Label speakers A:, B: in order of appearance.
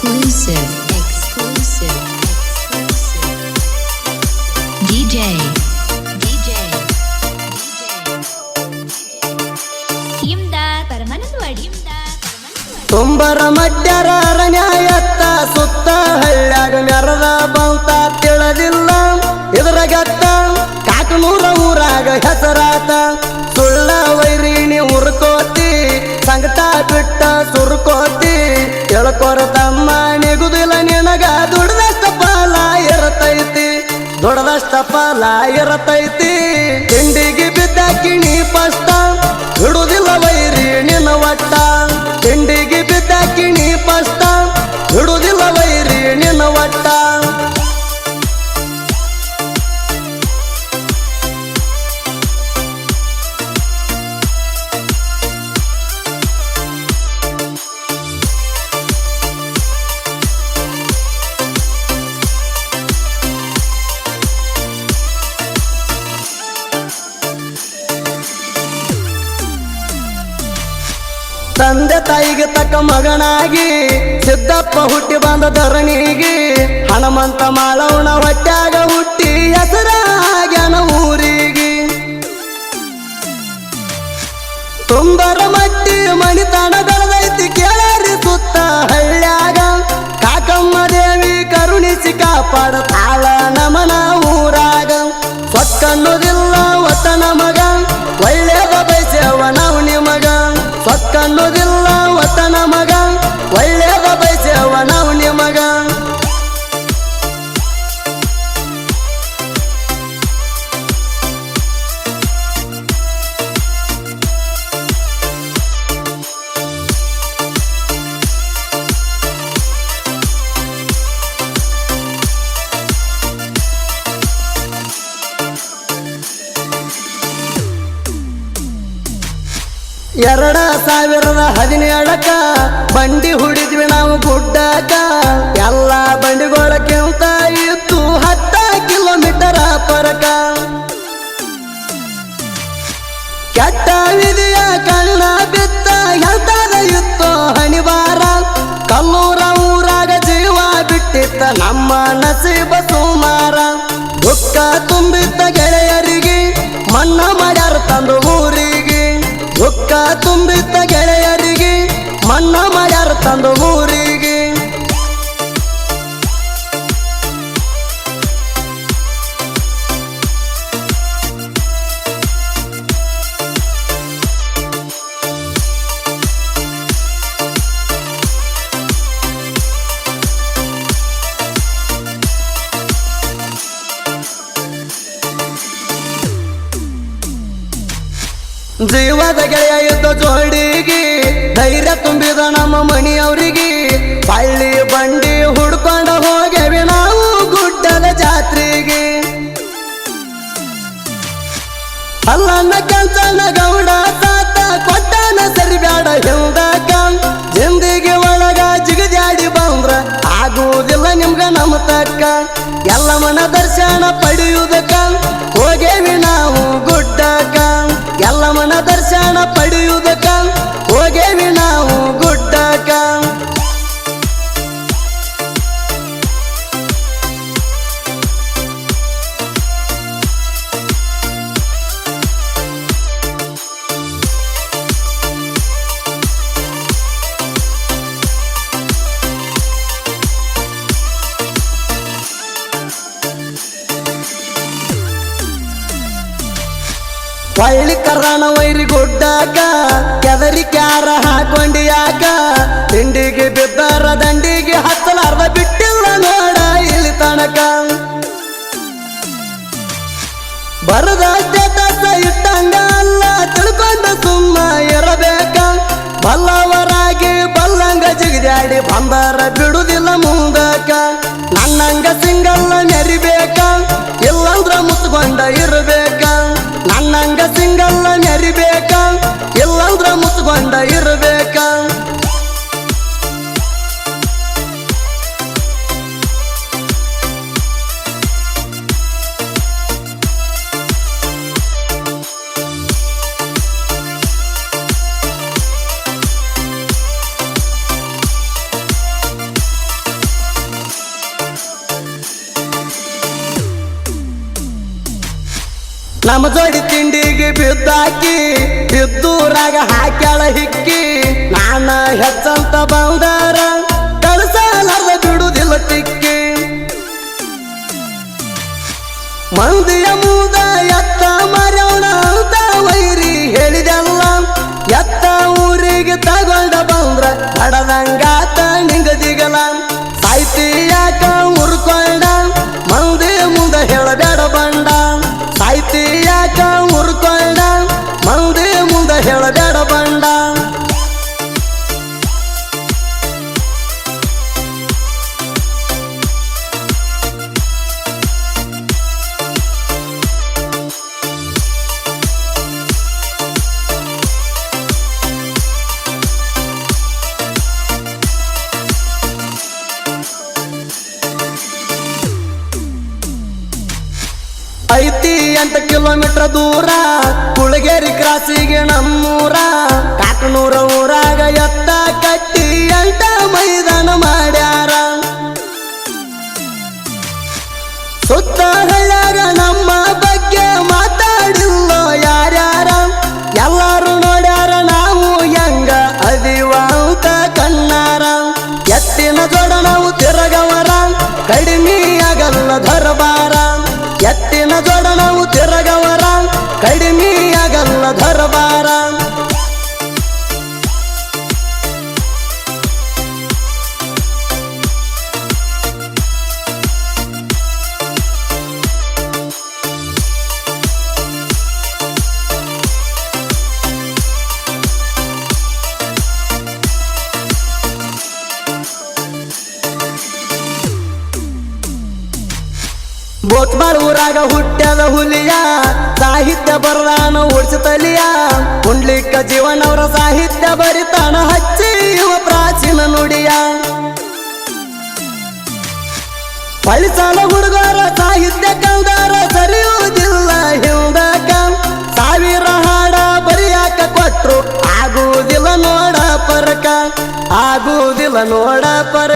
A: exclusive. DJ.
B: ತುಂಬರ ಮಡ್ಯರ ಅರಣ್ಯತ್ತ ಸುತ್ತ ಹಳ್ಳ್ಯಾಗ ಮೆರದ ಬಂತ ತಿಳಿದಿಲ್ಲ ಇದ್ರಗತ್ತ ಕಾಕನೂರ ಊರಾಗ ಹೆಸರಾತ ಸುಳ್ಳ ವೈರಿಣಿ ಉರ್ಕೋತಿ ಸಂಗಟ ಬಿಟ್ಟ ಸುರ್ಕೋತಿ ತಿಳ್ಕೊರ ತಮ್ಮ ನಿಗುದಿಲ್ಲ ನಿನಗ ದುಡ್ದಷ್ಟ ಫಲ ಇರತೈತಿ ದುಡ್ದಷ್ಟ ಫಲ ಇರತೈತಿ ತಿಂಡಿಗೆ ಬಿದ್ದ ಕಿಣಿ ಪಷ್ಟ ಹಿಡುದಿಲ್ಲ ವೈರಿ ನಿನ್ನ ಒಟ್ಟ ತಿಂಡಿಗೆ ಬಿದ್ದ ಕಿಣಿ ಪಷ್ಟ ಹಿಡುದಿಲ್ಲ ವೈರಿ ನಿನ್ನ ಒಟ್ಟ ತಂದೆ ತಾಯಿಗೆ ತಕ್ಕ ಮಗನಾಗಿ ಸಿದ್ದಪ್ಪ ಹುಟ್ಟಿ ಬಂದ ಧರಣಿಗೆ ಹನುಮಂತ ಮಾಳವನ ಹೊಟ್ಯಾಗ ಹುಟ್ಟಿ ಹೆಸರಾಗ್ಯಾನ ಊರಿಗೆ ತುಂಬರ ಮಟ್ಟಿ ಮಣಿತನ ಬೆಳೆದೈತಿ ಕೇಳರಿ ಸುತ್ತ ಹಳ್ಳ್ಯಾಗ ಕಾಕಮ್ಮ ದೇವಿ ಕರುಣಿಸಿ ಕಾಪಾಡತಾಳ ನಮನ ಊರಾಗ ಸೊಕ್ಕನ್ನೋದಿಲ್ಲ ಒತ್ತನ ಮಗ ಒಳ್ಳೆಯದ ಬಯಸವ ನಾವು ನಿಮಗ ಸೊಕ್ಕನ್ನೋದಿಲ್ಲ ಒತ್ತನ ಮಗ ಒಳ್ಳೆಯದ ಬಯಸವ ನಾವು ನಿಮಗ ಎರಡ 2017 ಬಂಡಿ ಹುಡಿದ್ವಿ ನಾವು ಗುಡ್ಡಕ ಎಲ್ಲ ಬಂಡಿಗಳಕ್ಕಿಂತ ಇತ್ತು 10 ಕಿಲೋಮೀಟರ್ ಪರಕ ಕೆಟ್ಟ ವಿಧಿಯ ಕಣ್ಣ ಬಿತ್ತ ಎಂತಾದ ಇತ್ತು ಹಣಿವಾರ ಕಲ್ಲೂರ ಊರಾಗ ಜೀವ ಬಿಟ್ಟಿತ್ತ ನಮ್ಮ ನಸೀಬ ಸುಮಾರ ದುಃಖ ತುಂಬಿತ್ತ ಗೆಳೆಯರಿಗೆ ಮನ್ನ ಮಾಡ್ಯಾರ ತಂದು ಊರಿಗೆ ದುಃಖ ತುಂಬಿತ್ತ ಗೆಳೆಯರಿಗೆ ಮನ್ನ ಮಾಡ್ಯಾರ ತಂದು ಊರಿಗೆ ಜೀವದ ಗೆಳೆಯ ಯುದ್ಧ ಜೋಡಿಗೆ ಧೈರ್ಯ ತುಂಬಿದ ನಮ್ಮ ಮಣಿಯವರಿಗೆ ಪಳ್ಳಿ ಬಂಡಿ ಹುಡ್ಕೊಂಡ ಹೋಗೇವಿ ನಾವು ಗುಡ್ಡದ ಜಾತ್ರೆಗೆ ಅಲ್ಲನ್ನ ಕಂಚನ ಗೌಡ ಸಾತ ಕೊಟ್ಟನ ಸರಿಬ್ಯಾಡ ಹಿಂದಕ ಜಿಂದಿಗೆ ಒಳಗ ಜಿಗಜಾಡಿ ಬಂದ್ರ ಆಗುವುದಿಲ್ಲ ನಿಮ್ಗ ನಮ್ಮ ತಕ್ಕ ಎಲ್ಲ ಮನ ದರ್ಶನ ಪಡೆಯುವುದಕ್ಕ ಹೋಗೇವಿ ನಾವು ಗುಡ್ಡಕ ಎಲ್ಲ ಮನ ದರ್ಶನ ಪಡೆಯುವುದಕ್ಕ ಹೋಗೇವಿ ನಾವು ಗುಡ್ಡಕ ಹೊಳ್ಳಿ ಕರ್ರಾಣ ವೈರಿ ಗುಡ್ಡಾಕ ಕೆದರಿ ಕ್ಯಾರ ಹಾಕೊಂಡಿ ಯಾಕ ತಿಂಡಿಗೆ ಬಿದ್ದರ ದಂಡಿಗೆ ಹತ್ತಲಾರ್ದ ಬಿಟ್ಟಿಲ್ಲ ನೋಡ ಇಲ್ಲಿ ತನಕ ಬರದ ಸ್ಟೇಟಸ್ ಇಟ್ಟಂಗ ಅಲ್ಲ ತಿಳ್ಕೊಂಡ ಸುಮ್ಮ ಇರಬೇಕ ಬಲ್ಲವರಾಗಿ ಬಲ್ಲಂಗ ಜಿಗಿದಾಡಿ ಬಂದರ ಬಿಡುದಿಲ್ಲ ಮುಂದಕ ನನ್ನಂಗ ಸಿಂಗಲ್ಲ ಮೆರಿಬೇಕ ಇಲ್ಲಂದ್ರ ಮುತ್ಕೊಂಡ ಇರಬೇಕ ನನ್ನಂಗ ಸಿಂಗಲ್ಲ ಮೆರಿಬೇಕ ಇಲ್ಲಂದ್ರ ಮುತ್ಕೊಂಡ ಇರಬೇಕ ನಮ್ಮ ಜೋಡಿ ತಿಂಡಿಗೆ ಬಿದ್ದಾಕಿ ಬಿದ್ದೂರಾಗ ಹಾಕ್ಯಾಳ ಹಿಕ್ಕಿ ನಾನ ಹೆಚ್ಚಂತ ಬಂದಾರ ಕಳಸಲಾರ್ದ ಬಿಡುದಿಲ್ಲ ಟಿಕ್ಕಿ ಮಂದಿಯ ಮೂದ ಎತ್ತ ಮರವಣ ಅಂತ ವೈರಿ ಹೇಳಿದೆಲ್ಲ ಎತ್ತ ಊರಿಗೆ ತಗೊಂಡ ಬಂದ್ರ ಹಡದಂಗಾತ ನಿಂಗದಿಗಲ ಸಾಯ್ತಿ ಯಾಕ ಉರ್ಕೊಂಡ ಮಂದಿ ಮುಂದ ಹೇಳಬೇಡ ಬಂಡ ಸಾಯ್ತಿ ಯಾಕ ಉರ್ಕೊಂಡ ಮಂದಿ ಮುಂದ ಹೇಳಬೇಡ ಬಂಡ ಐತಿ 8 ಕಿಲೋಮೀಟರ್ ದೂರ ಕುಳಗೇರಿ ಕ್ರಾಸಿಗೆ ನಮ್ಮೂರ ಕಾಕನೂರ ಊರಾಗ ಎತ್ತ ಕಟ್ಟಿ 8 ಮೈದಾನ ಮಾಡ್ಯಾರ ಸುತ್ತ ಹಳ್ಳ್ಯಾಗ ನಮ್ಮ ಬಗ್ಗೆ ಮಾತಾಡಿಲ್ಲ ಯಾರ್ಯಾರ ಎಲ್ಲಾರು ನೋಡ್ಯಾರ ನಾವು ಹೆಂಗ ಅದೀವ ಅಂತ ಕಣ್ಣಾರ ಎತ್ತಿನ ಜೋಡ ನಾವು ತಿರಗವರ ಕಡಿಮೆ ಆಗಲ್ಲ ದರ್ಬಾರ ಎತ್ತಿನ ಜೋಡ ನಾವು ತಿರಗವರ ಕಡಿಮೆ ಆಗಲ್ಲ ದರ್ಬಾರ ಬೋತ್ಮಾಳ್ ಊರಾಗ ಹುಟ್ಟ್ಯಾದ ಹುಲಿಯ ಸಾಹಿತ್ಯ ಬರದಾನ ಓಡಿಸತಲಿಯ ಪುಂಡ್ಲಿಕ್ಕ ಜೀವನವರ ಸಾಹಿತ್ಯ ಬರಿತಾನ ಹಚ್ಚಿ ಇವ ಪ್ರಾಚೀನ ನುಡಿಯ ಪಳಿಸಾಲ ಹುಡುಗರ ಸಾಹಿತ್ಯ ಕಂದಾರ ಸರಿಯುವುದಿಲ್ಲ ಹಿಂದಕ 1000 ಹಾಡ ಬರಿಯಾಕ ಕೊಟ್ರು ಆಗುವುದಿಲ್ಲ ನೋಡ ಪರಕ ಆಗುವುದಿಲ್ಲ ನೋಡ ಪರ